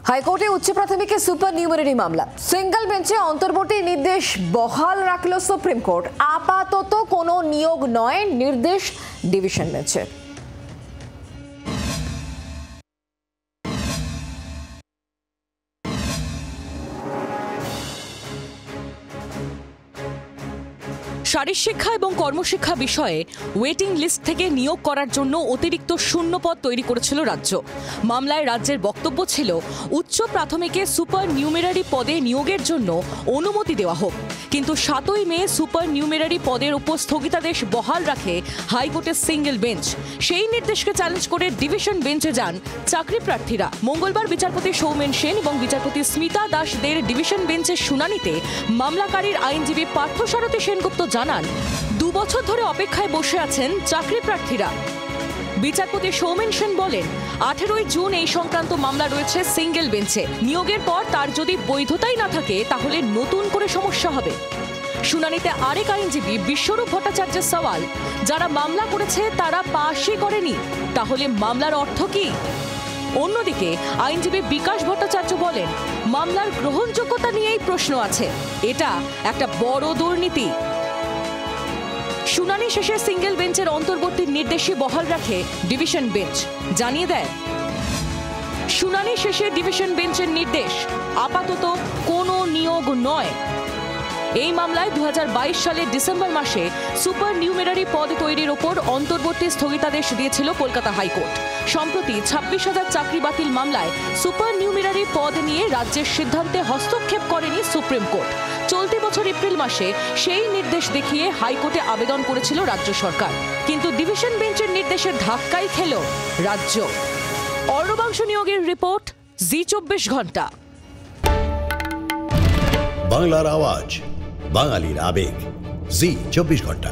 হাইকোর্টে উচ্চ প্রাথমিকে super numerary মামলা সিঙ্গল বেঞ্চে অন্তর্বর্তী নির্দেশ বহাল রাখল সুপ্রিম কোর্ট। আপাতত কোনো নিয়োগ নয়, নির্দেশ ডিভিশন বেঞ্চে। শারীরশিক্ষা এবং কর্মশিক্ষা বিষয়ে ওয়েটিং লিস্ট থেকে নিয়োগ করার জন্য অতিরিক্ত শূন্যপদ তৈরি করেছিল রাজ্য। মামলায় রাজ্যের বক্তব্য ছিল উচ্চ প্রাথমিকে সুপার নিউমেরারি পদে নিয়োগের জন্য অনুমতি দেওয়া হোক, কিন্তু 7ই মে সুপার নিউমেরারি পদের উপর স্থগিতাদেশ বহাল রাখে হাইকোর্টের সিঙ্গেল বেঞ্চ। সেই নির্দেশকে চ্যালেঞ্জ করে ডিভিশন বেঞ্চে যান চাকরি প্রার্থীরা। মঙ্গলবার বিচারপতি সৌমেন সেন এবং বিচারপতি স্মিতা দাসদের ডিভিশন বেঞ্চের শুনানিতে মামলাকারীর আইনজীবী পার্থসারথী সেনগুপ্ত জানান, 2 বছর ধরে অপেক্ষায় বসে আছেন চাকরি প্রার্থীরা। বিচারপতি সৌমেন সেন বলেন, 18ই জুন এই সংক্রান্ত মামলা রয়েছে সিঙ্গেল বেঞ্চে। নিয়োগের পর তার যদি বৈধতাই না থাকে তাহলে নতুন করে সমস্যা হবে। শুনানিতে আরেক আইনজীবী বিশ্বরূপ ভট্টাচার্যের সওয়াল, যারা মামলা করেছে তারা পাশই করেনি, তাহলে মামলার অর্থ কি? অন্যদিকে আইনজীবী বিকাশ ভট্টাচার্য বলেন, মামলার গ্রহণযোগ্যতা নিয়েই প্রশ্ন আছে, এটা একটা বড় দুর্নীতি। শুনানি শেষে সিঙ্গেল বেঞ্চের অন্তর্বর্তী নির্দেশই বহাল রাখে ডিভিশন বেঞ্চ। জানিয়ে দেয়, শুনানি শেষে ডিভিশন বেঞ্চের নির্দেশ, আপাতত কোনো নিয়োগ নয়। এই মামলায় 2022 সালের ডিসেম্বর মাসে সুপার নিউমেরারি পদ তৈরির ওপর অন্তর্বর্তী স্থগিতাদেশ দিয়েছিল কলকাতা হাইকোর্ট। সম্প্রতি 26,000 চাকরি বাতিল মামলায় সুপার নিউমেরারি পদ নিয়ে রাজ্যের সিদ্ধান্তে হস্তক্ষেপ করেনি সুপ্রিম কোর্ট। চলতি বছর এপ্রিল মাসে সেই নির্দেশ দেখিয়ে হাইকোর্টে আবেদন করেছিল রাজ্য সরকার, কিন্তু ডিভিশন বেঞ্চের নির্দেশের ধাক্কাই খেল রাজ্য। অর্ণবাংশ নিয়োগের রিপোর্ট, জি 24 ঘন্টা। বাংলার আওয়াজ, বাঙালির আবেগ, জি 24 ঘন্টা।